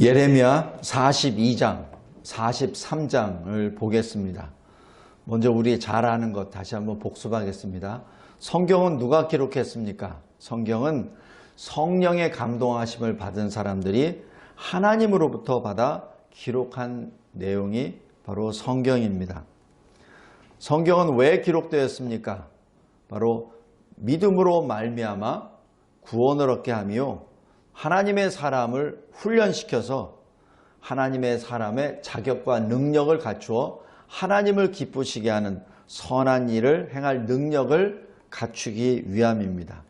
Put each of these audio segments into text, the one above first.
예레미야 42장, 43장을 보겠습니다. 먼저 우리 잘 아는 것 다시 한번 복습하겠습니다. 성경은 누가 기록했습니까? 성경은 성령의 감동하심을 받은 사람들이 하나님으로부터 받아 기록한 내용이 바로 성경입니다. 성경은 왜 기록되었습니까? 바로 믿음으로 말미암아 구원을 얻게 하며 하나님의 사람을 훈련시켜서 하나님의 사람의 자격과 능력을 갖추어 하나님을 기쁘시게 하는 선한 일을 행할 능력을 갖추기 위함입니다.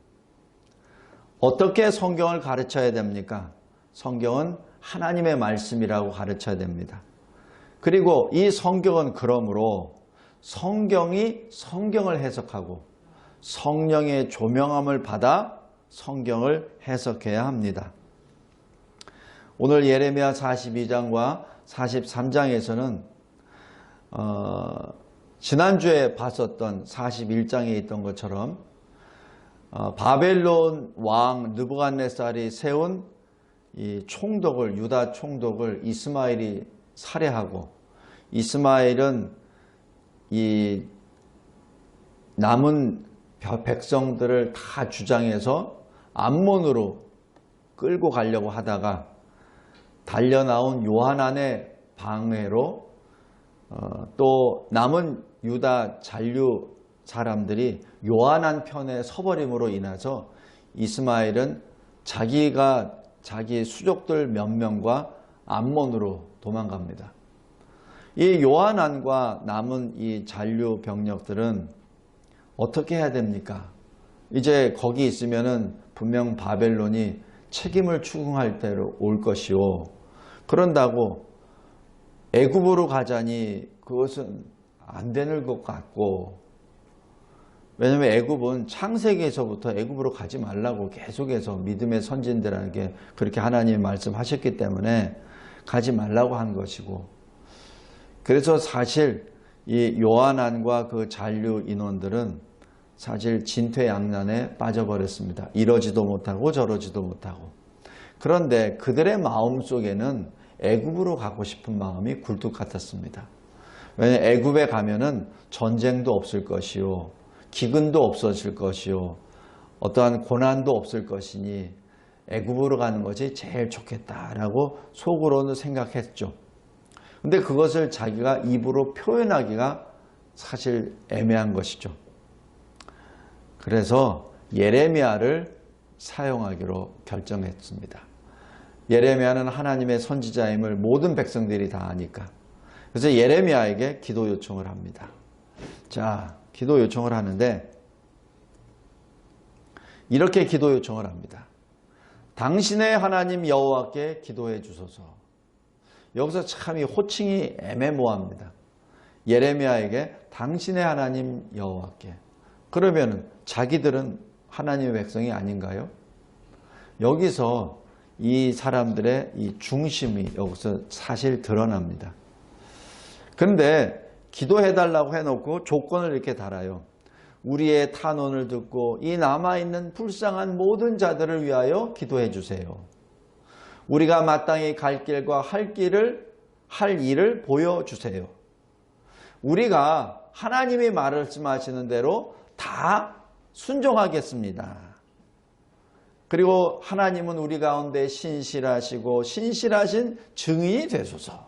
어떻게 성경을 가르쳐야 됩니까? 성경은 하나님의 말씀이라고 가르쳐야 됩니다. 그리고 이 성경은 그러므로 성경이 성경을 해석하고 성령의 조명함을 받아 성경을 해석해야 합니다. 오늘 예레미야 42장과 43장에서는 지난주에 봤었던 41장에 있던 것처럼 바벨론 왕 느부갓네살이 세운 이 총독을, 유다 총독을 이스마엘이 살해하고, 이스마엘은 이 남은 백성들을 다 주장해서 암몬으로 끌고 가려고 하다가 달려나온 요하난의 방해로 또 남은 유다 잔류 사람들이 요하난 편에 서버림으로 인해서 이스마엘은 자기 수족들 몇 명과 암몬으로 도망갑니다. 이 요하난과 남은 이 잔류 병력들은 어떻게 해야 됩니까? 이제 거기 있으면은 분명 바벨론이 책임을 추궁할 때로 올 것이요. 그런다고 애굽으로 가자니 그것은 안 되는 것 같고, 왜냐하면 애굽은 창세기에서부터 애굽으로 가지 말라고 계속해서 믿음의 선진들에게 그렇게 하나님이 말씀하셨기 때문에 가지 말라고 한 것이고, 그래서 사실 이 요하난과 그 잔류 인원들은 사실 진퇴양난에 빠져버렸습니다. 이러지도 못하고 저러지도 못하고. 그런데 그들의 마음속에는 애굽으로 가고 싶은 마음이 굴뚝 같았습니다. 왜냐하면 애굽에 가면은 전쟁도 없을 것이요, 기근도 없어질 것이요, 어떠한 고난도 없을 것이니 애굽으로 가는 것이 제일 좋겠다라고 속으로는 생각했죠. 근데 그것을 자기가 입으로 표현하기가 사실 애매한 것이죠. 그래서 예레미야를 사용하기로 결정했습니다. 예레미야는 하나님의 선지자임을 모든 백성들이 다 아니까. 그래서 예레미야에게 기도 요청을 합니다. 자, 기도 요청을 하는데 이렇게 기도 요청을 합니다. 당신의 하나님 여호와께 기도해 주소서. 여기서 참 이 호칭이 애매모호합니다. 예레미야에게 당신의 하나님 여호와께. 그러면 자기들은 하나님의 백성이 아닌가요? 여기서 이 사람들의 이 중심이 여기서 사실 드러납니다. 그런데 기도해달라고 해놓고 조건을 이렇게 달아요. 우리의 탄원을 듣고 이 남아있는 불쌍한 모든 자들을 위하여 기도해 주세요. 우리가 마땅히 갈 길과 할 일을 보여주세요. 우리가 하나님이 말씀하시는 대로 다 순종하겠습니다. 그리고 하나님은 우리 가운데 신실하시고 신실하신 증인이 되소서.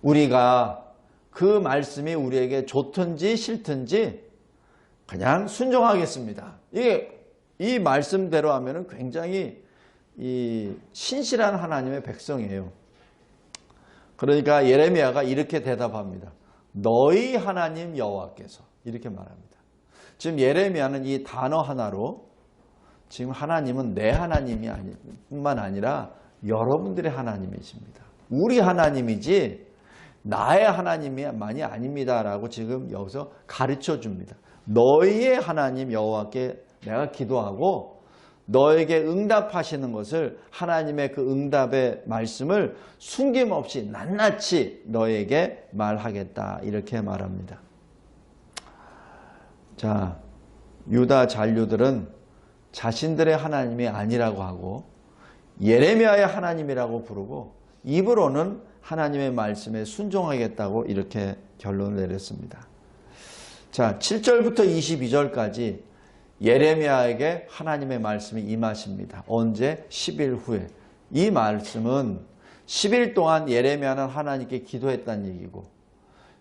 우리가 그 말씀이 우리에게 좋든지 싫든지 그냥 순종하겠습니다. 이 말씀대로 하면은 굉장히 이 신실한 하나님의 백성이에요. 그러니까 예레미야가 이렇게 대답합니다. 너희 하나님 여호와께서, 이렇게 말합니다. 지금 예레미야는 이 단어 하나로 지금 하나님은 내 하나님이 뿐만 아니라 여러분들의 하나님이십니다. 우리 하나님이지 나의 하나님만이 아닙니다라고 지금 여기서 가르쳐 줍니다. 너희의 하나님 여호와께 내가 기도하고 너에게 응답하시는 것을, 하나님의 그 응답의 말씀을 숨김없이 낱낱이 너에게 말하겠다, 이렇게 말합니다. 자, 유다 잔류들은 자신들의 하나님이 아니라고 하고 예레미야의 하나님이라고 부르고 입으로는 하나님의 말씀에 순종하겠다고 이렇게 결론을 내렸습니다. 자, 7절부터 22절까지 예레미야에게 하나님의 말씀이 임하십니다. 언제? 10일 후에. 이 말씀은 10일 동안 예레미야는 하나님께 기도했다는 얘기고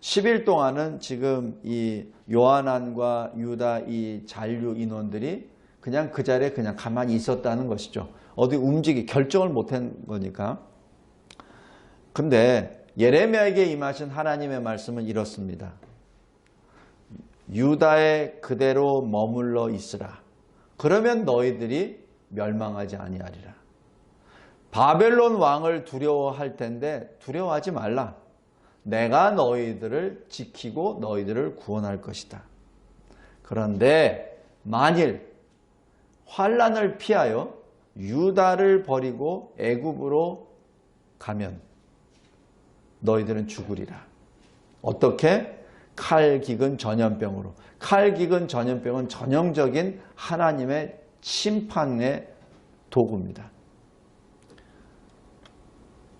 10일 동안은 지금 이 요하난과 유다 이 잔류 인원들이 그냥 그 자리에 그냥 가만히 있었다는 것이죠. 어디 결정을 못한 거니까. 근데 예레미야에게 임하신 하나님의 말씀은 이렇습니다. 유다에 그대로 머물러 있으라. 그러면 너희들이 멸망하지 아니하리라. 바벨론 왕을 두려워할 텐데 두려워하지 말라. 내가 너희들을 지키고 너희들을 구원할 것이다. 그런데 만일 환난을 피하여 유다를 버리고 애굽으로 가면 너희들은 죽으리라. 어떻게? 칼기근 전염병으로. 칼기근 전염병은 전형적인 하나님의 심판의 도구입니다.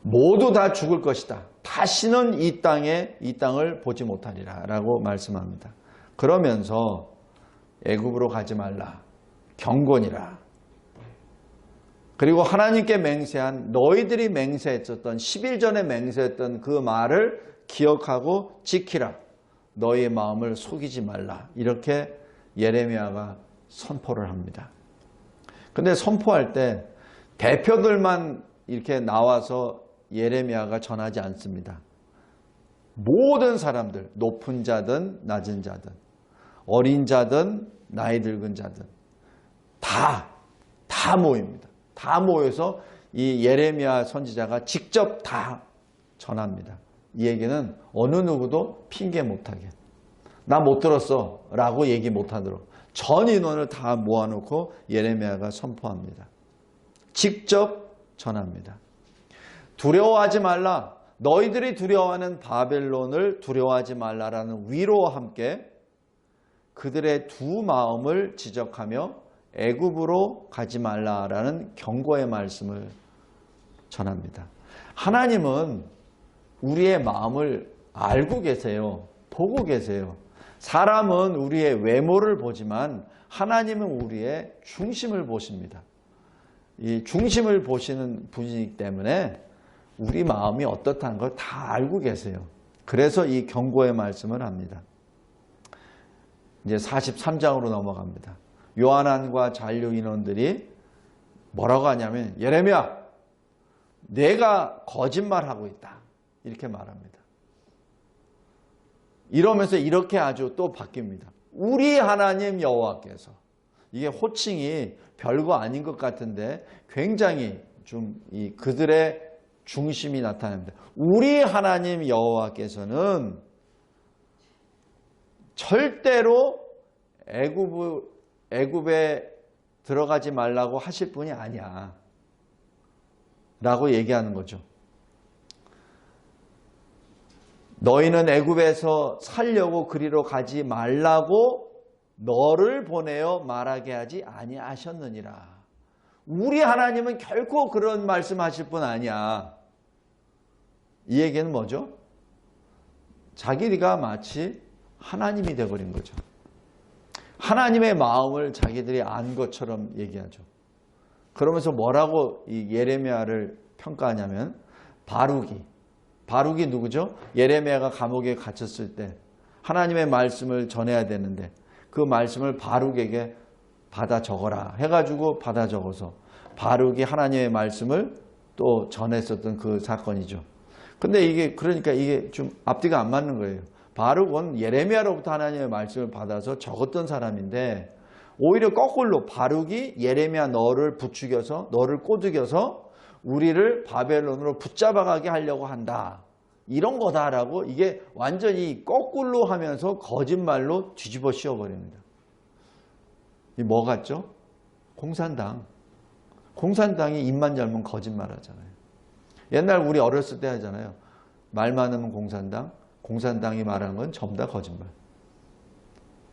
모두 다 죽을 것이다. 다시는 이 땅을 보지 못하리라 라고 말씀합니다. 그러면서 애굽으로 가지 말라. 경고니라. 그리고 하나님께 맹세한 너희들이 맹세했었던 10일 전에 맹세했던 그 말을 기억하고 지키라. 너희의 마음을 속이지 말라. 이렇게 예레미야가 선포를 합니다. 근데 선포할 때 대표들만 이렇게 나와서 예레미야가 전하지 않습니다. 모든 사람들, 높은 자든 낮은 자든 어린 자든 나이 들은 자든 다 모입니다. 다 모여서 이 예레미야 선지자가 직접 다 전합니다. 이 얘기는 어느 누구도 핑계 못하게 나 못 들었어 라고 얘기 못하도록 전 인원을 다 모아놓고 예레미야가 선포합니다. 직접 전합니다. 두려워하지 말라. 너희들이 두려워하는 바벨론을 두려워하지 말라라는 위로와 함께 그들의 두 마음을 지적하며 애굽으로 가지 말라라는 경고의 말씀을 전합니다. 하나님은 우리의 마음을 알고 계세요. 보고 계세요. 사람은 우리의 외모를 보지만 하나님은 우리의 중심을 보십니다. 이 중심을 보시는 분이기 때문에 우리 마음이 어떻다는 걸 다 알고 계세요. 그래서 이 경고의 말씀을 합니다. 이제 43장으로 넘어갑니다. 요하난과 잔류 인원들이 뭐라고 하냐면 예레미야, 내가 거짓말하고 있다. 이렇게 말합니다. 이러면서 이렇게 아주 또 바뀝니다. 우리 하나님 여호와께서. 이게 호칭이 별거 아닌 것 같은데 굉장히 좀 그들의 중심이 나타납니다. 우리 하나님 여호와께서는 절대로 애굽에 들어가지 말라고 하실 분이 아니야 라고 얘기하는 거죠. 너희는 애굽에서 살려고 그리로 가지 말라고 너를 보내어 말하게 하지 아니하셨느니라. 우리 하나님은 결코 그런 말씀하실 분 아니야. 이 얘기는 뭐죠? 자기가 마치 하나님이 되어버린 거죠. 하나님의 마음을 자기들이 안 것처럼 얘기하죠. 그러면서 뭐라고 이 예레미야를 평가하냐면 바룩이 누구죠? 예레미야가 감옥에 갇혔을 때 하나님의 말씀을 전해야 되는데 그 말씀을 바룩에게 받아 적어라 해가지고 받아 적어서 바룩이 하나님의 말씀을 또 전했었던 그 사건이죠. 근데 그러니까 이게 좀 앞뒤가 안 맞는 거예요. 바룩은 예레미야로부터 하나님의 말씀을 받아서 적었던 사람인데 오히려 거꾸로 바룩이 예레미야 너를 부추겨서 너를 꼬드겨서 우리를 바벨론으로 붙잡아가게 하려고 한다. 이런 거다라고 이게 완전히 거꾸로 하면서 거짓말로 뒤집어 씌워버립니다. 이 뭐 같죠? 공산당. 공산당이 입만 열면 거짓말 하잖아요. 옛날 우리 어렸을 때 하잖아요. 말 많으면 공산당. 공산당이 말하는 건 전부 다 거짓말.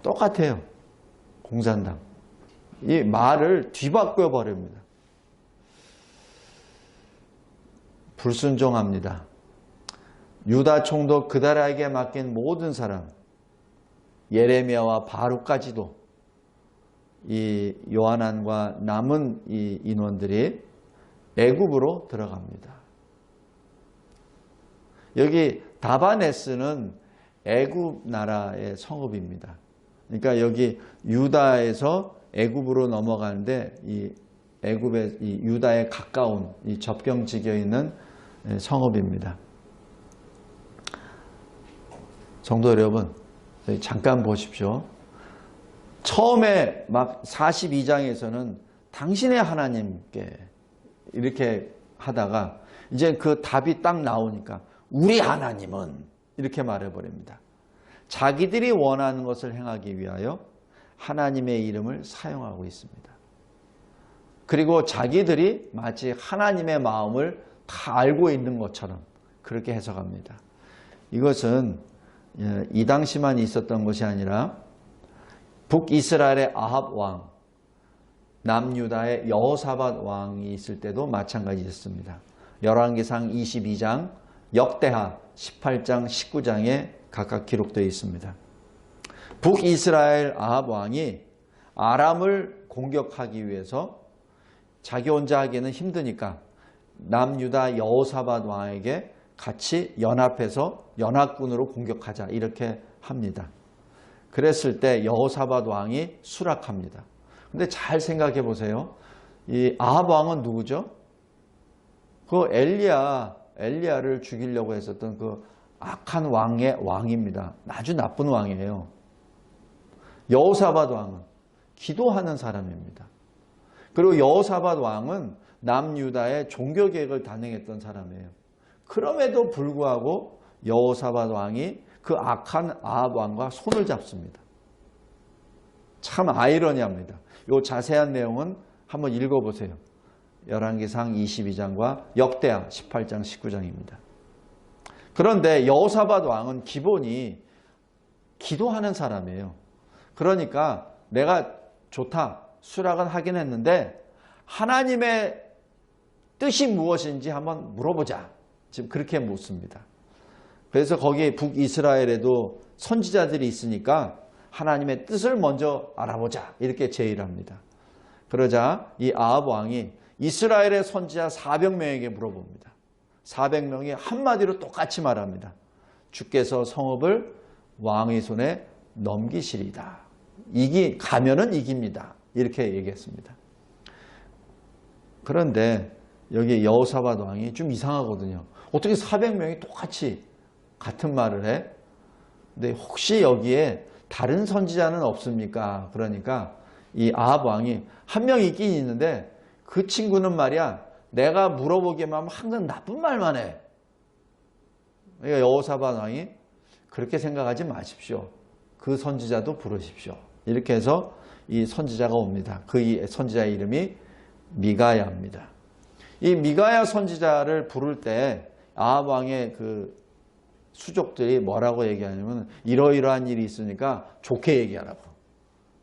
똑같아요. 공산당. 이 말을 뒤바꿔 버립니다. 불순종합니다. 유다 총독 그다라에게 맡긴 모든 사람, 예레미야와 바룩까지도 이 요하난과 남은 이 인원들이 애굽으로 들어갑니다. 여기 다바네스는 애굽 나라의 성읍입니다. 그러니까 여기 유다에서 애굽으로 넘어가는데 이 애굽의 이 유다에 가까운 이 접경지교에 있는 성읍입니다. 성도 여러분, 잠깐 보십시오. 처음에 막 42장에서는 당신의 하나님께 이렇게 하다가 이제 그 답이 딱 나오니까 우리 하나님은 이렇게 말해버립니다. 자기들이 원하는 것을 행하기 위하여 하나님의 이름을 사용하고 있습니다. 그리고 자기들이 마치 하나님의 마음을 다 알고 있는 것처럼 그렇게 해석합니다. 이것은 이 당시만 있었던 것이 아니라 북이스라엘의 아합 왕, 남유다의 여호사밧 왕이 있을 때도 마찬가지였습니다. 열왕기상 22장, 역대하 18장, 19장에 각각 기록되어 있습니다. 북이스라엘 아합 왕이 아람을 공격하기 위해서 자기 혼자 하기는 힘드니까 남유다 여호사밧 왕에게 같이 연합해서 연합군으로 공격하자 이렇게 합니다. 그랬을 때 여호사밧 왕이 수락합니다. 근데 잘 생각해 보세요. 이 아합 왕은 누구죠? 그 엘리야를 죽이려고 했었던 그 악한 왕의 왕입니다. 아주 나쁜 왕이에요. 여호사밧 왕은 기도하는 사람입니다. 그리고 여호사밧 왕은 남유다의 종교개혁을 단행했던 사람이에요. 그럼에도 불구하고 여호사밧 왕이 그 악한 아합 왕과 손을 잡습니다. 참 아이러니합니다. 이 자세한 내용은 한번 읽어보세요. 열왕기상 22장과 역대하 18장 19장입니다. 그런데 여호사밧 왕은 기본이 기도하는 사람이에요. 그러니까 내가 좋다, 수락은 하긴 했는데 하나님의 뜻이 무엇인지 한번 물어보자. 지금 그렇게 묻습니다. 그래서 거기 북이스라엘에도 선지자들이 있으니까 하나님의 뜻을 먼저 알아보자 이렇게 제의를 합니다. 그러자 이 아합 왕이 이스라엘의 선지자 400명에게 물어봅니다. 400명이 한마디로 똑같이 말합니다. 주께서 성읍을 왕의 손에 넘기시리다. 가면은 이깁니다. 이렇게 얘기했습니다. 그런데 여기 여호사밧 왕이 좀 이상하거든요. 어떻게 400명이 똑같이 같은 말을 해? 근데 혹시 여기에 다른 선지자는 없습니까? 그러니까 이 아합 왕이 한 명 있긴 있는데 그 친구는 말이야 내가 물어보기만 하면 항상 나쁜 말만 해. 그러니까 여호사밧 왕이 그렇게 생각하지 마십시오. 그 선지자도 부르십시오. 이렇게 해서 이 선지자가 옵니다. 그 선지자의 이름이 미가야입니다. 이 미가야 선지자를 부를 때 아합 왕의 그 수족들이 뭐라고 얘기하냐면 이러이러한 일이 있으니까 좋게 얘기하라고.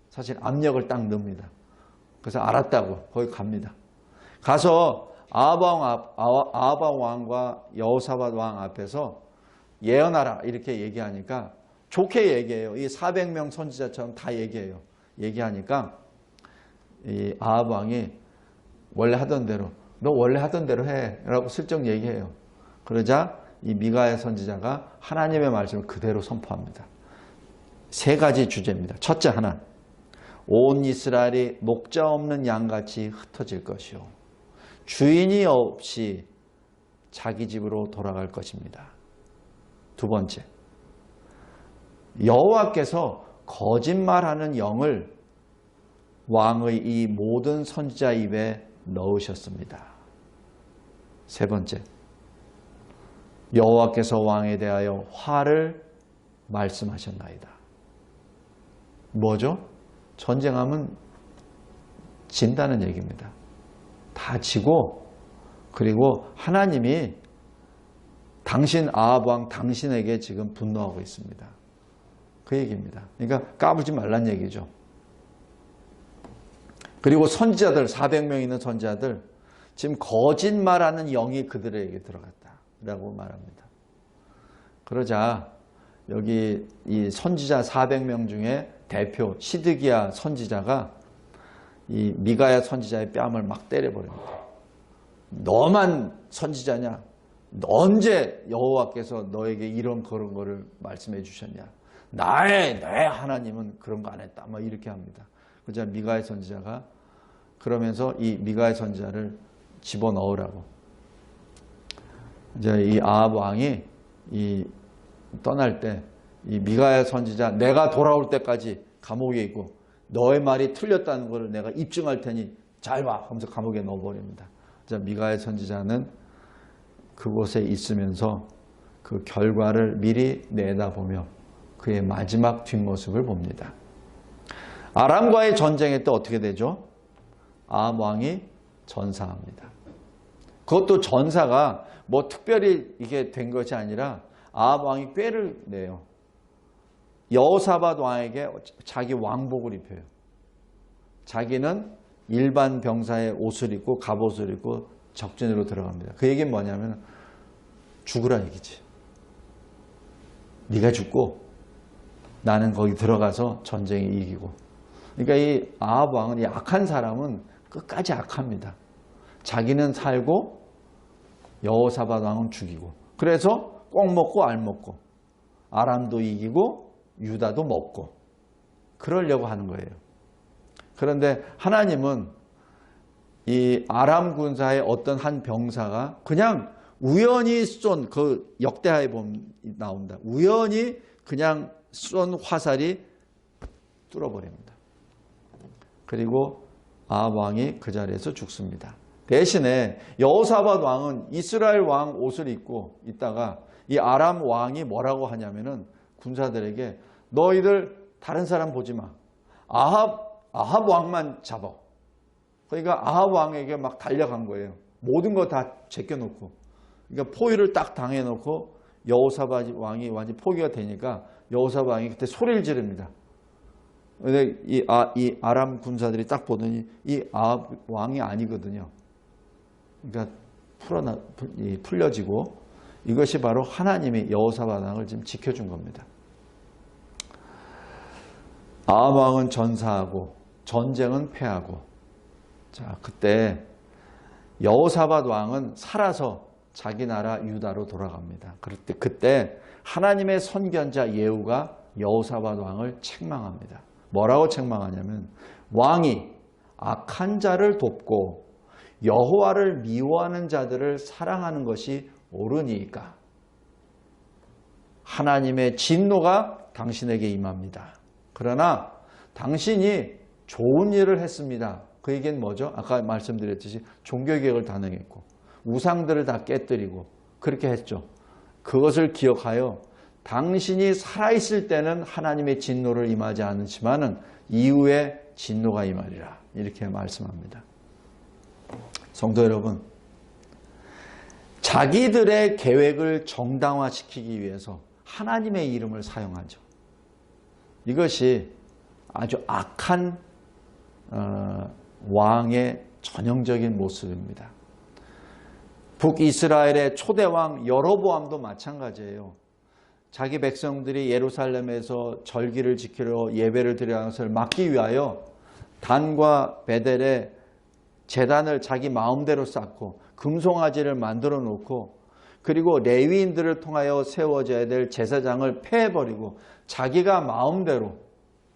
사실 압력을 딱 넣습니다. 그래서 알았다고 거기 갑니다. 가서 아합 왕과 여호사밧 왕 앞에서 예언하라 이렇게 얘기하니까 좋게 얘기해요. 이 400명 선지자처럼 다 얘기해요. 얘기하니까 이 아합 왕이 원래 하던 대로 너 원래 하던 대로 해 라고 슬쩍 얘기해요. 그러자 이 미가야 선지자가 하나님의 말씀을 그대로 선포합니다. 세 가지 주제입니다. 첫째 하나, 온 이스라엘이 목자 없는 양같이 흩어질 것이요 주인이 없이 자기 집으로 돌아갈 것입니다. 두 번째, 여호와께서 거짓말하는 영을 왕의 이 모든 선지자 입에 넣으셨습니다. 세 번째, 여호와께서 왕에 대하여 화를 말씀하셨나이다. 뭐죠? 전쟁하면 진다는 얘기입니다. 다 지고 그리고 하나님이 당신 아합 왕 당신에게 지금 분노하고 있습니다. 그 얘기입니다. 그러니까 까불지 말란 얘기죠. 그리고 선지자들 400명 있는 선지자들 지금 거짓말하는 영이 그들에게 들어갔다라고 말합니다. 그러자 여기 이 선지자 400명 중에 대표 시드기야 선지자가 이 미가야 선지자의 뺨을 막 때려버립니다. 너만 선지자냐? 언제 여호와께서 너에게 이런 그런 거를 말씀해 주셨냐? 나의 하나님은 그런 거 안 했다. 막 이렇게 합니다. 그러자 미가야 선지자가 그러면서 이 미가야 선지자를 집어넣으라고. 이제 이 아합 왕이 이 떠날 때 이 미가야 선지자 내가 돌아올 때까지 감옥에 있고 너의 말이 틀렸다는 것을 내가 입증할 테니 잘 와 하면서 감옥에 넣어버립니다. 자, 미가야 선지자는 그곳에 있으면서 그 결과를 미리 내다보며 그의 마지막 뒷모습을 봅니다. 아람과의 전쟁에 또 어떻게 되죠? 아합 왕이 전사합니다. 그것도 전사가 뭐 특별히 이게 된 것이 아니라 아합 왕이 꾀를 내요. 여호사밧 왕에게 자기 왕복을 입혀요. 자기는 일반 병사의 옷을 입고 갑옷을 입고 적진으로 들어갑니다. 그 얘기는 뭐냐면 죽으라 얘기지. 네가 죽고 나는 거기 들어가서 전쟁에 이기고. 그러니까 이 아합 왕은, 이 악한 사람은 끝까지 악합니다. 자기는 살고 여호사밧 왕은 죽이고. 그래서 꼭 먹고 알 먹고 아람도 이기고 유다도 먹고 그러려고 하는 거예요. 그런데 하나님은 이 아람 군사의 어떤 한 병사가 그냥 우연히 쏜, 그 역대하에 보면 나온다. 우연히 그냥 쏜 화살이 뚫어버립니다. 그리고 아합 왕이 그 자리에서 죽습니다. 대신에 여호사밧 왕은 이스라엘 왕 옷을 입고 있다가 이 아람 왕이 뭐라고 하냐면은 군사들에게 너희들 다른 사람 보지 마. 아합 왕만 잡아. 그러니까 아합 왕에게 막 달려간 거예요. 모든 거 다 제껴놓고. 그러니까 포위를 딱 당해놓고 여호사밧 왕이 완전히 포기가 되니까 여호사밧 왕이 그때 소리를 지릅니다. 근데 이 아람 군사들이 딱 보더니 이 아합 왕이 아니거든요. 그러니까 풀려지고 이것이 바로 하나님이 여호사밧 왕을 지금 지켜준 겁니다. 아합 왕은 전사하고 전쟁은 패하고. 자, 그때 여호사밧 왕은 살아서 자기 나라 유다로 돌아갑니다. 그때 하나님의 선견자 예후가 여호사밧 왕을 책망합니다. 뭐라고 책망하냐면 왕이 악한 자를 돕고 여호와를 미워하는 자들을 사랑하는 것이 옳으니까 하나님의 진노가 당신에게 임합니다. 그러나 당신이 좋은 일을 했습니다. 그 얘기는 뭐죠? 아까 말씀드렸듯이 종교개혁을 단행했고 우상들을 다 깨뜨리고 그렇게 했죠. 그것을 기억하여 당신이 살아있을 때는 하나님의 진노를 임하지 않지만은 이후에 진노가 임하리라. 이렇게 말씀합니다. 성도 여러분, 자기들의 계획을 정당화시키기 위해서 하나님의 이름을 사용하죠. 이것이 아주 악한 왕의 전형적인 모습입니다. 북이스라엘의 초대왕 여로보암도 마찬가지예요. 자기 백성들이 예루살렘에서 절기를 지키려 예배를 드리는 것을 막기 위하여 단과 베델에 제단을 자기 마음대로 쌓고 금송아지를 만들어 놓고 그리고 레위인들을 통하여 세워져야 될 제사장을 폐해버리고 자기가 마음대로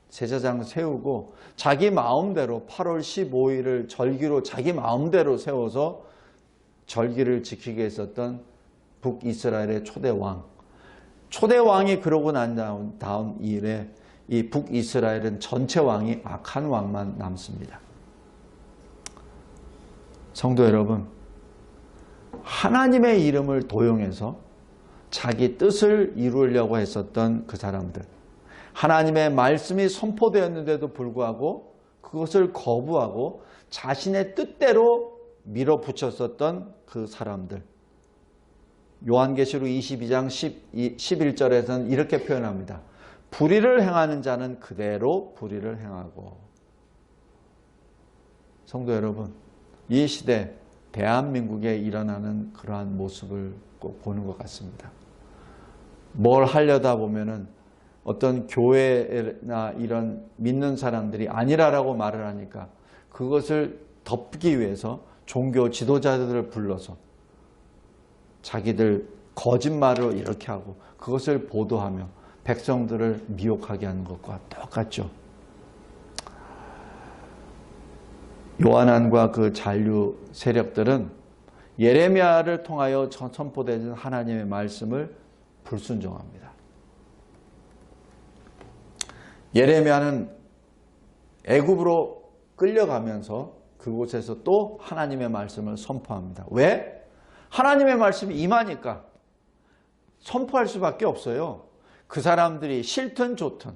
제사장 세우고 자기 마음대로 8월 15일을 절기로 자기 마음대로 세워서 절기를 지키게 했었던 북이스라엘의 초대왕. 초대왕이 그러고 난 다음 이래 이 북이스라엘은 전체 왕이 악한 왕만 남습니다. 성도 여러분, 하나님의 이름을 도용해서 자기 뜻을 이루려고 했었던 그 사람들, 하나님의 말씀이 선포되었는데도 불구하고 그것을 거부하고 자신의 뜻대로 밀어붙였었던 그 사람들, 요한계시록 22장 11절에서는 이렇게 표현합니다. 불의를 행하는 자는 그대로 불의를 행하고. 성도 여러분, 이 시대 대한민국에 일어나는 그러한 모습을 꼭 보는 것 같습니다. 뭘 하려다 보면은 어떤 교회나 이런 믿는 사람들이 아니라라고 말을 하니까 그것을 덮기 위해서 종교 지도자들을 불러서 자기들 거짓말을 이렇게 하고 그것을 보도하며 백성들을 미혹하게 하는 것과 똑같죠. 요한안과 그 잔류 세력들은 예레미야를 통하여 선포되는 하나님의 말씀을 불순종합니다. 예레미야는 애굽으로 끌려가면서 그곳에서 또 하나님의 말씀을 선포합니다. 왜? 하나님의 말씀이 임하니까 선포할 수밖에 없어요. 그 사람들이 싫든 좋든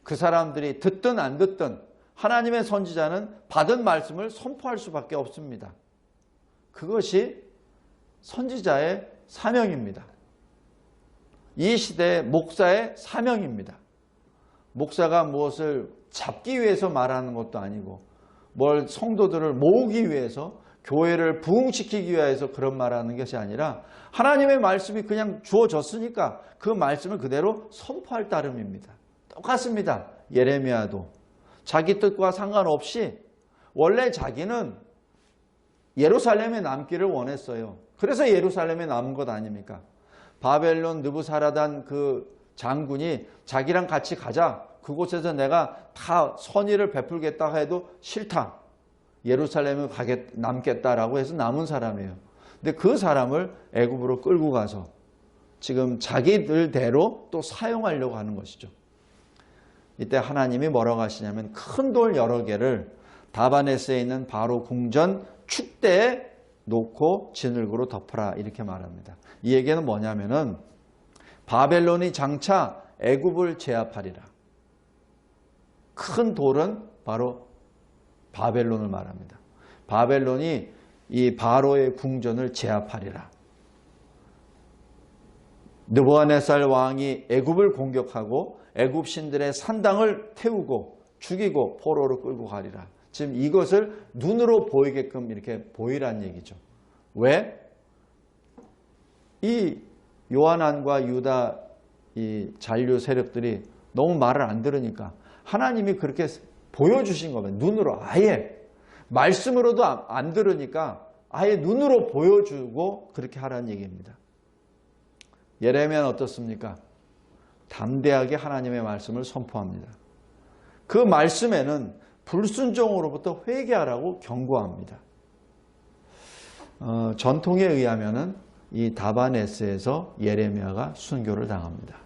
그 사람들이 듣든 안 듣든 하나님의 선지자는 받은 말씀을 선포할 수밖에 없습니다. 그것이 선지자의 사명입니다. 이 시대의 목사의 사명입니다. 목사가 무엇을 잡기 위해서 말하는 것도 아니고 뭘 성도들을 모으기 위해서 교회를 부흥시키기 위해서 그런 말하는 것이 아니라 하나님의 말씀이 그냥 주어졌으니까 그 말씀을 그대로 선포할 따름입니다. 똑같습니다. 예레미야도 자기 뜻과 상관없이 원래 자기는 예루살렘에 남기를 원했어요. 그래서 예루살렘에 남은 것 아닙니까? 바벨론 느부사라단 그 장군이 자기랑 같이 가자. 그곳에서 내가 다 선의를 베풀겠다 해도 싫다. 예루살렘에 남겠다라고 해서 남은 사람이에요. 근데 그 사람을 애굽으로 끌고 가서 지금 자기들대로 또 사용하려고 하는 것이죠. 이때 하나님이 뭐라고 하시냐면 큰 돌 여러 개를 다바네스에 있는 바로 궁전 축대에 놓고 진흙으로 덮어라 이렇게 말합니다. 이 얘기는 뭐냐면은 바벨론이 장차 애굽을 제압하리라. 큰 돌은 바로 바벨론을 말합니다. 바벨론이 이 바로의 궁전을 제압하리라. 느부갓네살 왕이 애굽을 공격하고 애굽 신들의 산당을 태우고 죽이고 포로로 끌고 가리라. 지금 이것을 눈으로 보이게끔 이렇게 보이란 얘기죠. 왜? 이 요한안과 유다 이 잔류 세력들이 너무 말을 안 들으니까 하나님이 그렇게 보여주신 거면 눈으로 아예 말씀으로도 안 들으니까 아예 눈으로 보여주고 그렇게 하라는 얘기입니다. 예레미야는 어떻습니까? 담대하게 하나님의 말씀을 선포합니다. 그 말씀에는 불순종으로부터 회개하라고 경고합니다. 전통에 의하면은 이 다바네스에서 예레미야가 순교를 당합니다.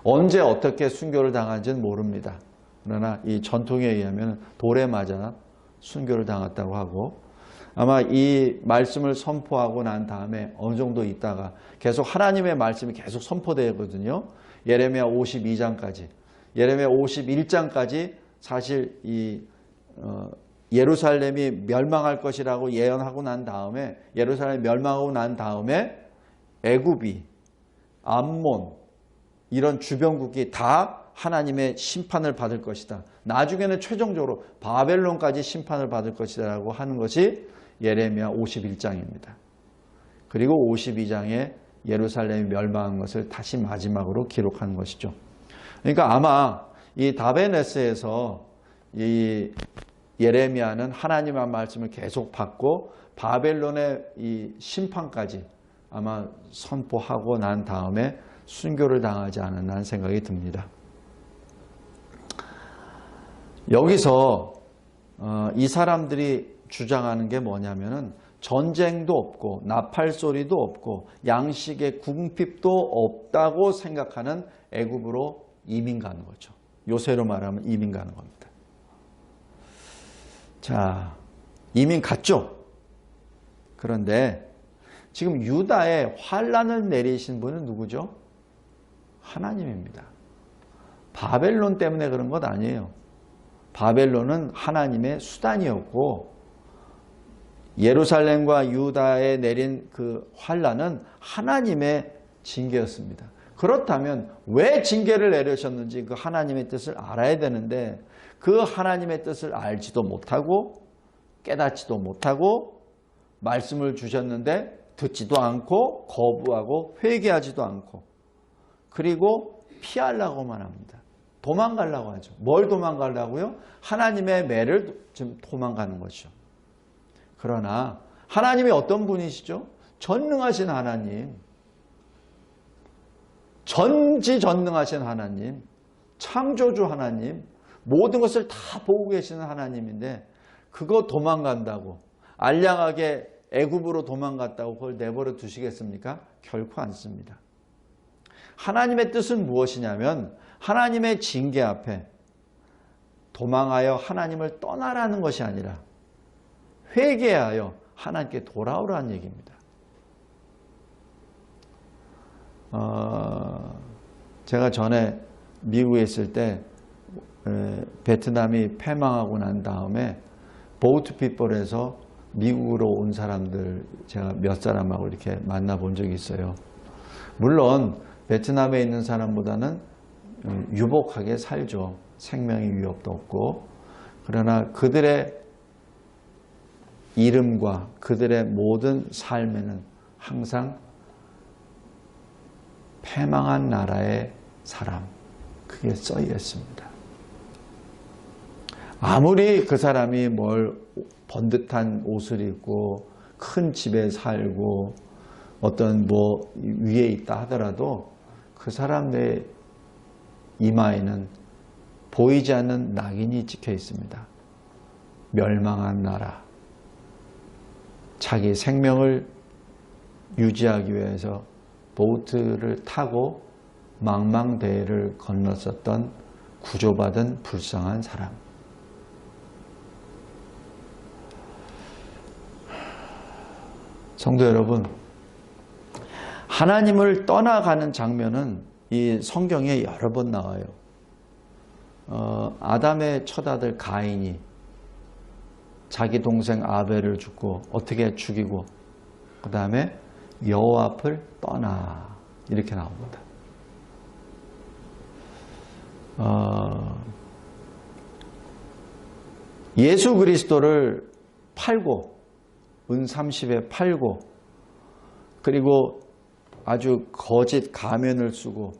언제 어떻게 순교를 당한지는 모릅니다. 그러나 이 전통에 의하면 돌에 맞아 순교를 당했다고 하고 아마 이 말씀을 선포하고 난 다음에 어느 정도 있다가 계속 하나님의 말씀이 계속 선포되거든요. 예레미야 52장까지. 예레미야 51장까지 사실 이 예루살렘이 멸망할 것이라고 예언하고 난 다음에 예루살렘이 멸망하고 난 다음에 애굽이 암몬 이런 주변국이 다 하나님의 심판을 받을 것이다. 나중에는 최종적으로 바벨론까지 심판을 받을 것이다 라고 하는 것이 예레미야 51장입니다. 그리고 52장에 예루살렘이 멸망한 것을 다시 마지막으로 기록하는 것이죠. 그러니까 아마 이 다베네스에서 이 예레미야는 하나님의 말씀을 계속 받고 바벨론의 이 심판까지 아마 선포하고 난 다음에 순교를 당하지 않았나 생각이 듭니다. 여기서 이 사람들이 주장하는 게 뭐냐면은 전쟁도 없고 나팔 소리도 없고 양식의 궁핍도 없다고 생각하는 애굽으로 이민 가는 거죠. 요새로 말하면 이민 가는 겁니다. 자, 이민 갔죠. 그런데 지금 유다에 환란을 내리신 분은 누구죠? 하나님입니다. 바벨론 때문에 그런 것 아니에요. 바벨론은 하나님의 수단이었고 예루살렘과 유다에 내린 그 환란은 하나님의 징계였습니다. 그렇다면 왜 징계를 내리셨는지 그 하나님의 뜻을 알아야 되는데 그 하나님의 뜻을 알지도 못하고 깨닫지도 못하고 말씀을 주셨는데 듣지도 않고 거부하고 회개하지도 않고 그리고 피하려고만 합니다. 도망가려고 하죠. 뭘 도망가려고요? 하나님의 매를 지금 도망가는 거죠. 그러나 하나님이 어떤 분이시죠? 전능하신 하나님, 전지전능하신 하나님, 창조주 하나님, 모든 것을 다 보고 계시는 하나님인데 그거 도망간다고 알량하게 애굽으로 도망갔다고 그걸 내버려 두시겠습니까? 결코 않습니다. 하나님의 뜻은 무엇이냐면 하나님의 징계 앞에 도망하여 하나님을 떠나라는 것이 아니라 회개하여 하나님께 돌아오라는 얘기입니다. 제가 전에 미국에 있을 때 베트남이 패망하고 난 다음에 보우트피플에서 미국으로 온 사람들 제가 몇 사람하고 이렇게 만나본 적이 있어요. 물론 베트남에 있는 사람보다는 유복하게 살죠. 생명의 위협도 없고. 그러나 그들의 이름과 그들의 모든 삶에는 항상 패망한 나라의 사람, 그게 써여 있습니다. 아무리 그 사람이 뭘 번듯한 옷을 입고 큰 집에 살고 어떤 위에 있다 하더라도 그 사람의 이마에는 보이지 않는 낙인이 찍혀 있습니다. 멸망한 나라. 자기 생명을 유지하기 위해서 보트를 타고 망망대해를 건넜었던 구조받은 불쌍한 사람. 성도 여러분, 하나님을 떠나가는 장면은 이 성경에 여러 번 나와요. 아담의 첫아들 가인이 자기 동생 아벨을 죽고 어떻게 죽이고 그 다음에 여호와 앞을 떠나 이렇게 나옵니다. 예수 그리스도를 팔고 은 30에 팔고 그리고 아주 거짓 가면을 쓰고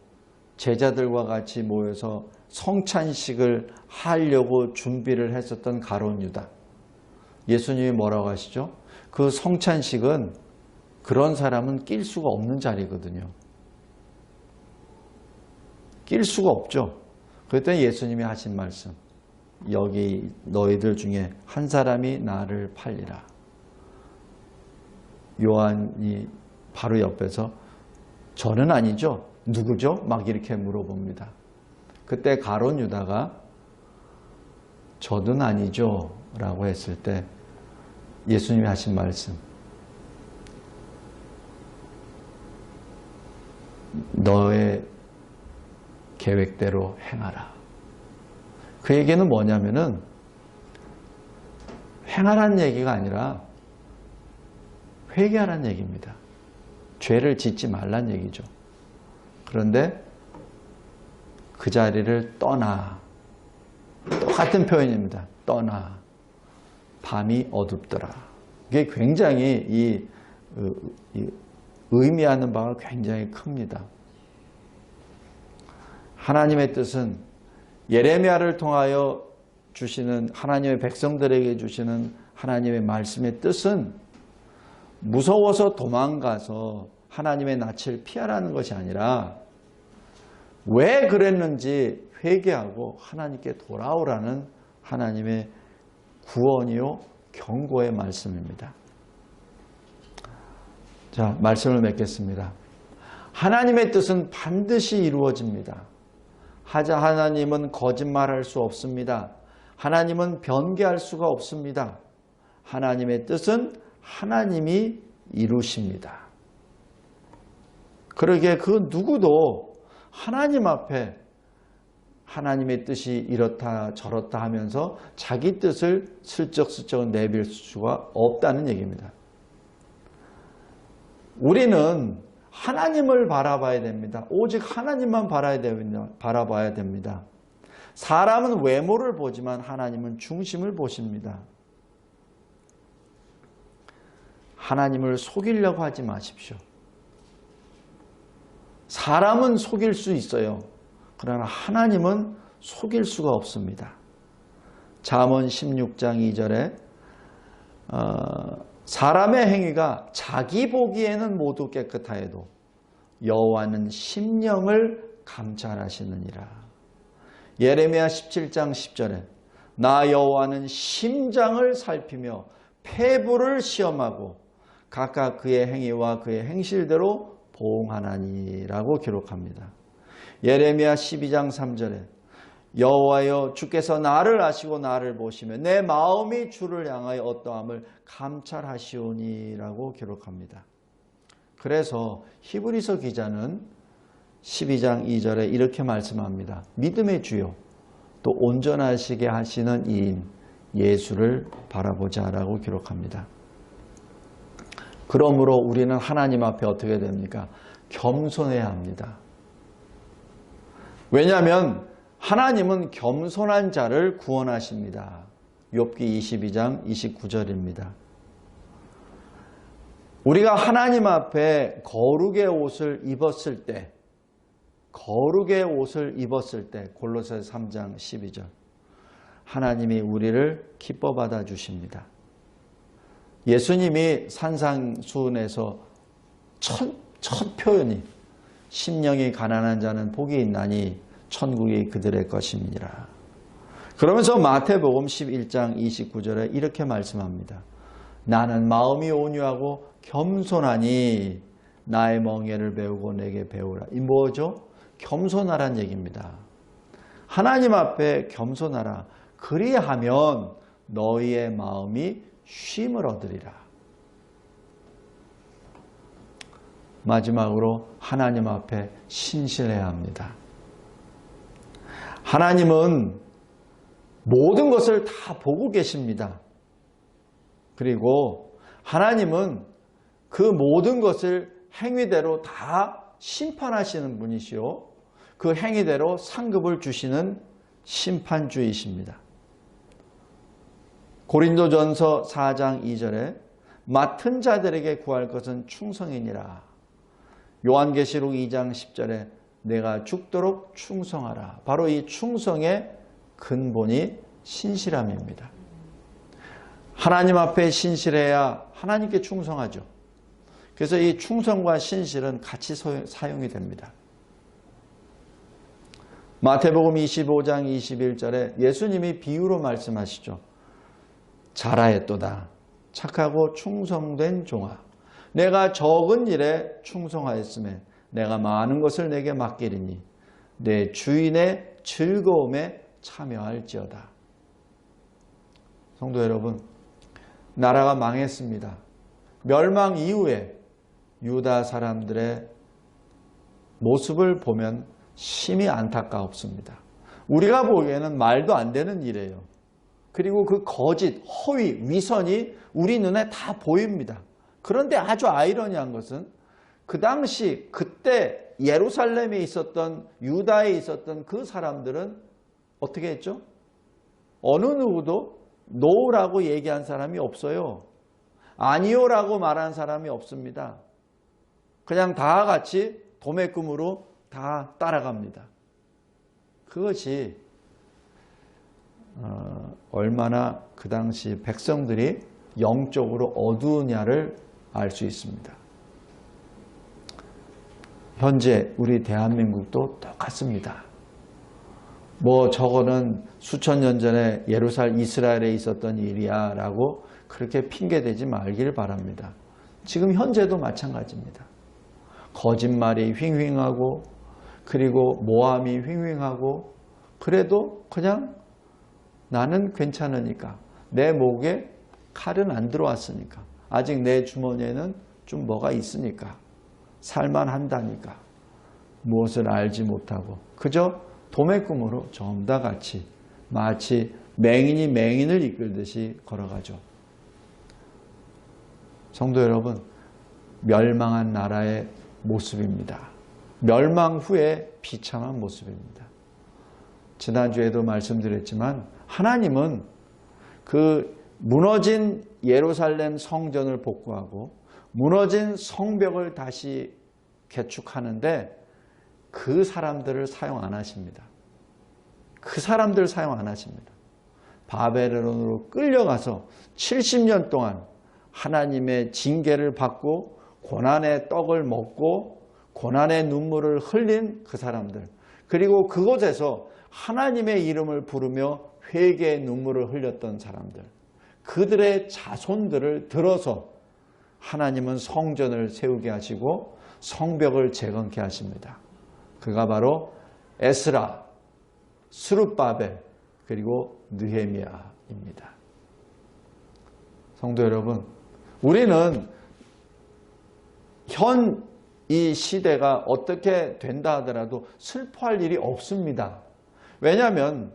제자들과 같이 모여서 성찬식을 하려고 준비를 했었던 가룟 유다. 예수님이 뭐라고 하시죠? 그 성찬식은 그런 사람은 낄 수가 없는 자리거든요. 낄 수가 없죠. 그랬더니 예수님이 하신 말씀, 여기 너희들 중에 한 사람이 나를 팔리라. 요한이 바로 옆에서 저는 아니죠. 누구죠? 막 이렇게 물어봅니다. 그때 가룟 유다가 저는 아니죠 라고 했을 때 예수님이 하신 말씀, 너의 계획대로 행하라. 그 얘기는 뭐냐면은 행하라는 얘기가 아니라 회개하라는 얘기입니다. 죄를 짓지 말라는 얘기죠. 그런데 그 자리를 떠나. 똑같은 표현입니다. 떠나. 밤이 어둡더라. 이게 굉장히 의미하는 바가 굉장히 큽니다. 하나님의 뜻은 예레미야를 통하여 주시는 하나님의 백성들에게 주시는 하나님의 말씀의 뜻은 무서워서 도망가서 하나님의 낯을 피하라는 것이 아니라 왜 그랬는지 회개하고 하나님께 돌아오라는 하나님의 구원이요 경고의 말씀입니다. 자, 말씀을 맺겠습니다. 하나님의 뜻은 반드시 이루어집니다. 하나님은 거짓말할 수 없습니다. 하나님은 변개할 수가 없습니다. 하나님의 뜻은 하나님이 이루십니다. 그러기에 그 누구도 하나님 앞에 하나님의 뜻이 이렇다 저렇다 하면서 자기 뜻을 슬쩍슬쩍 내빌 수가 없다는 얘기입니다. 우리는 하나님을 바라봐야 됩니다. 오직 하나님만 바라봐야 됩니다. 사람은 외모를 보지만 하나님은 중심을 보십니다. 하나님을 속이려고 하지 마십시오. 사람은 속일 수 있어요. 그러나 하나님은 속일 수가 없습니다. 잠언 16장 2절에 사람의 행위가 자기 보기에는 모두 깨끗하여도 여호와는 심령을 감찰하시느니라. 예레미야 17장 10절에 나 여호와는 심장을 살피며 폐부를 시험하고 각각 그의 행위와 그의 행실대로 보응하나니라고 기록합니다. 예레미야 12장 3절에 여호와여 주께서 나를 아시고 나를 보시며 내 마음이 주를 향하여 어떠함을 감찰하시오니라고 기록합니다. 그래서 히브리서 기자는 12장 2절에 이렇게 말씀합니다. 믿음의 주요 또 온전하시게 하시는 이인 예수를 바라보자라고 기록합니다. 그러므로 우리는 하나님 앞에 어떻게 됩니까? 겸손해야 합니다. 왜냐하면 하나님은 겸손한 자를 구원하십니다. 욥기 22장 29절입니다. 우리가 하나님 앞에 거룩의 옷을 입었을 때 골로새서 3장 12절 하나님이 우리를 기뻐 받아 주십니다. 예수님이 산상수훈에서 첫 표현이 심령이 가난한 자는 복이 있나니 천국이 그들의 것임이니라. 그러면서 마태복음 11장 29절에 이렇게 말씀합니다. 나는 마음이 온유하고 겸손하니 나의 멍에를 배우고 내게 배우라. 이 뭐죠? 겸손하란 얘기입니다. 하나님 앞에 겸손하라. 그리하면 너희의 마음이 쉼을 얻으리라. 마지막으로 하나님 앞에 신실해야 합니다. 하나님은 모든 것을 다 보고 계십니다. 그리고 하나님은 그 모든 것을 행위대로 다 심판하시는 분이시요 그 행위대로 상급을 주시는 심판주이십니다. 고린도전서 4장 2절에 맡은 자들에게 구할 것은 충성이니라. 요한계시록 2장 10절에 내가 죽도록 충성하라. 바로 이 충성의 근본이 신실함입니다. 하나님 앞에 신실해야 하나님께 충성하죠. 그래서 이 충성과 신실은 같이 사용이 됩니다. 마태복음 25장 21절에 예수님이 비유로 말씀하시죠. 잘하였도다. 착하고 충성된 종아. 내가 적은 일에 충성하였으며 내가 많은 것을 내게 맡기리니 내 주인의 즐거움에 참여할지어다. 성도 여러분, 나라가 망했습니다. 멸망 이후에 유다 사람들의 모습을 보면 심히 안타깝습니다. 우리가 보기에는 말도 안 되는 일이에요. 그리고 그 거짓, 허위, 위선이 우리 눈에 다 보입니다. 그런데 아주 아이러니한 것은 그 당시 그때 예루살렘에 있었던 유다에 있었던 그 사람들은 어떻게 했죠? 어느 누구도 노라고 얘기한 사람이 없어요. 아니요라고 말한 사람이 없습니다. 그냥 다 같이 도매금으로 다 따라갑니다. 그것이 얼마나 그 당시 백성들이 영적으로 어두우냐를 알 수 있습니다. 현재 우리 대한민국도 똑같습니다. 뭐 저거는 수천 년 전에 이스라엘에 있었던 일이야 라고 그렇게 핑계대지 말기를 바랍니다. 지금 현재도 마찬가지입니다. 거짓말이 휘윙하고 그리고 모함이 휘윙하고 그래도 그냥 나는 괜찮으니까 내 목에 칼은 안 들어왔으니까 아직 내 주머니에는 좀 뭐가 있으니까 살만한다니까 무엇을 알지 못하고 그저 도매금으로 전부 다 같이 마치 맹인이 맹인을 이끌듯이 걸어가죠. 성도 여러분, 멸망한 나라의 모습입니다. 멸망 후에 비참한 모습입니다. 지난주에도 말씀드렸지만 하나님은 그 무너진 예루살렘 성전을 복구하고 무너진 성벽을 다시 개축하는데 그 사람들을 사용 안 하십니다. 그 사람들 사용 안 하십니다. 바벨론으로 끌려가서 70년 동안 하나님의 징계를 받고 고난의 떡을 먹고 고난의 눈물을 흘린 그 사람들, 그리고 그곳에서 하나님의 이름을 부르며 회개의 눈물을 흘렸던 사람들, 그들의 자손들을 들어서 하나님은 성전을 세우게 하시고 성벽을 재건케 하십니다. 그가 바로 에스라, 스룹바벨, 그리고 느헤미야입니다. 성도 여러분, 우리는 현 이 시대가 어떻게 된다 하더라도 슬퍼할 일이 없습니다. 왜냐하면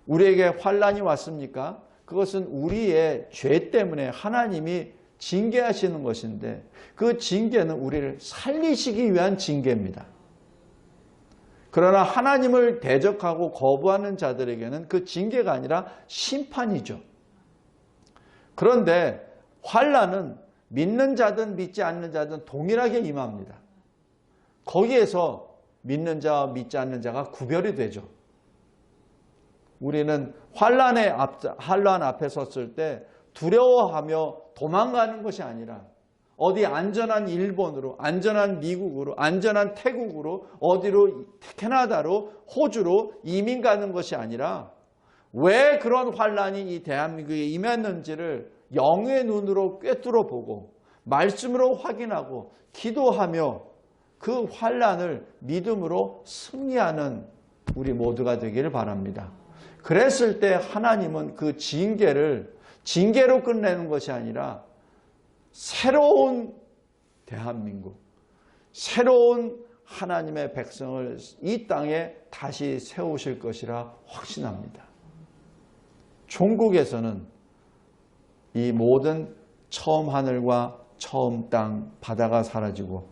우리에게 환난이 왔습니까? 그것은 우리의 죄 때문에 하나님이 징계하시는 것인데 그 징계는 우리를 살리시기 위한 징계입니다. 그러나 하나님을 대적하고 거부하는 자들에게는 그 징계가 아니라 심판이죠. 그런데 환난은 믿는 자든 믿지 않는 자든 동일하게 임합니다. 거기에서 믿는 자와 믿지 않는 자가 구별이 되죠. 우리는 환난 앞에 섰을 때 두려워하며 도망가는 것이 아니라 어디 안전한 일본으로, 안전한 미국으로, 안전한 태국으로, 어디로, 캐나다로, 호주로 이민 가는 것이 아니라 왜 그런 환난이 이 대한민국에 임했는지를 영의 눈으로 꿰뚫어 보고 말씀으로 확인하고 기도하며 그 환난을 믿음으로 승리하는 우리 모두가 되기를 바랍니다. 그랬을 때 하나님은 그 징계로 끝내는 것이 아니라 새로운 대한민국, 새로운 하나님의 백성을 이 땅에 다시 세우실 것이라 확신합니다. 종국에서는 이 모든 처음 하늘과 처음 땅, 바다가 사라지고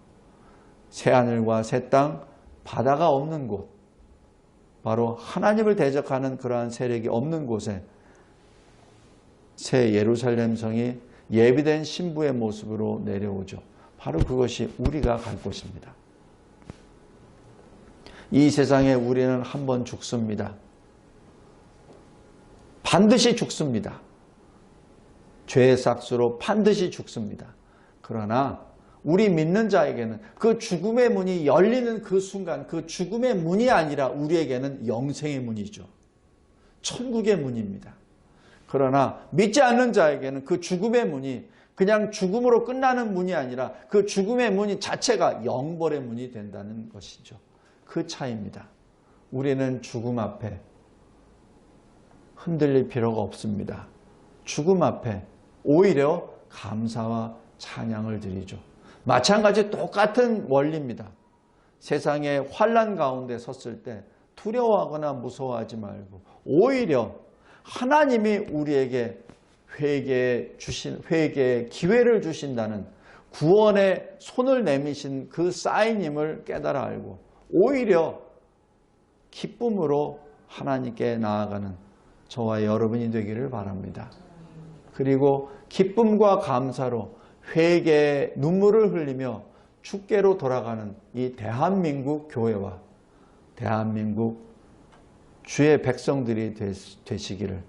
새하늘과 새 땅, 바다가 없는 곳, 바로 하나님을 대적하는 그러한 세력이 없는 곳에 새 예루살렘 성이 예비된 신부의 모습으로 내려오죠. 바로 그것이 우리가 갈 곳입니다. 이 세상에 우리는 한 번 죽습니다. 반드시 죽습니다. 죄의 삭수로 반드시 죽습니다. 그러나 우리 믿는 자에게는 그 죽음의 문이 열리는 그 순간, 그 죽음의 문이 아니라 우리에게는 영생의 문이죠. 천국의 문입니다. 그러나 믿지 않는 자에게는 그 죽음의 문이 그냥 죽음으로 끝나는 문이 아니라 그 죽음의 문이 자체가 영벌의 문이 된다는 것이죠. 그 차이입니다. 우리는 죽음 앞에 흔들릴 필요가 없습니다. 죽음 앞에 오히려 감사와 찬양을 드리죠. 마찬가지 똑같은 원리입니다. 세상의 환난 가운데 섰을 때 두려워하거나 무서워하지 말고 오히려 하나님이 우리에게 회개의 기회를 주신다는 구원의 손을 내미신 그 사인임을 깨달아 알고 오히려 기쁨으로 하나님께 나아가는 저와 여러분이 되기를 바랍니다. 그리고 기쁨과 감사로 회개의 눈물을 흘리며 주께로 돌아가는 이 대한민국 교회와 대한민국 주의 백성들이 되시기를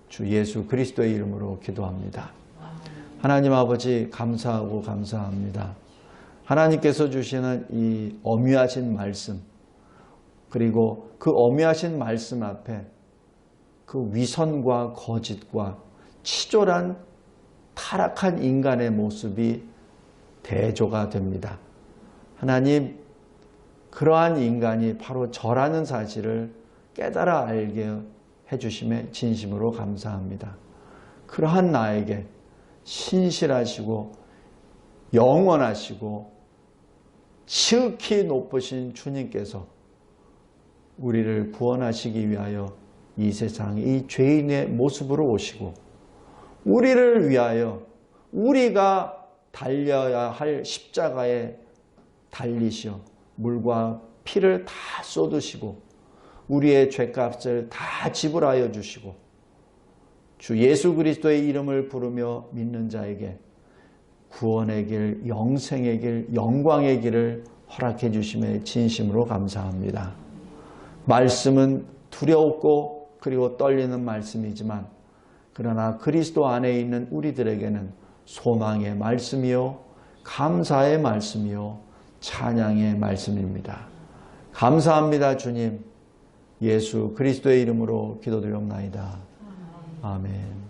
주 예수 그리스도의 이름으로 기도합니다. 하나님 아버지 감사하고 감사합니다. 하나님께서 주시는 이 엄위하신 말씀, 그리고 그 엄위하신 말씀 앞에 그 위선과 거짓과 치졸한 타락한 인간의 모습이 대조가 됩니다. 하나님, 그러한 인간이 바로 저라는 사실을 깨달아 알게 해주심에 진심으로 감사합니다. 그러한 나에게 신실하시고 영원하시고 지극히 높으신 주님께서 우리를 구원하시기 위하여 이 세상 이 죄인의 모습으로 오시고 우리를 위하여 우리가 달려야 할 십자가에 달리시어 물과 피를 다 쏟으시고 우리의 죄값을 다 지불하여 주시고 주 예수 그리스도의 이름을 부르며 믿는 자에게 구원의 길, 영생의 길, 영광의 길을 허락해 주심에 진심으로 감사합니다. 말씀은 두렵고 그리고 떨리는 말씀이지만 그러나 그리스도 안에 있는 우리들에게는 소망의 말씀이요, 감사의 말씀이요, 찬양의 말씀입니다. 감사합니다, 주님. 예수 그리스도의 이름으로 기도드리옵나이다. 아멘.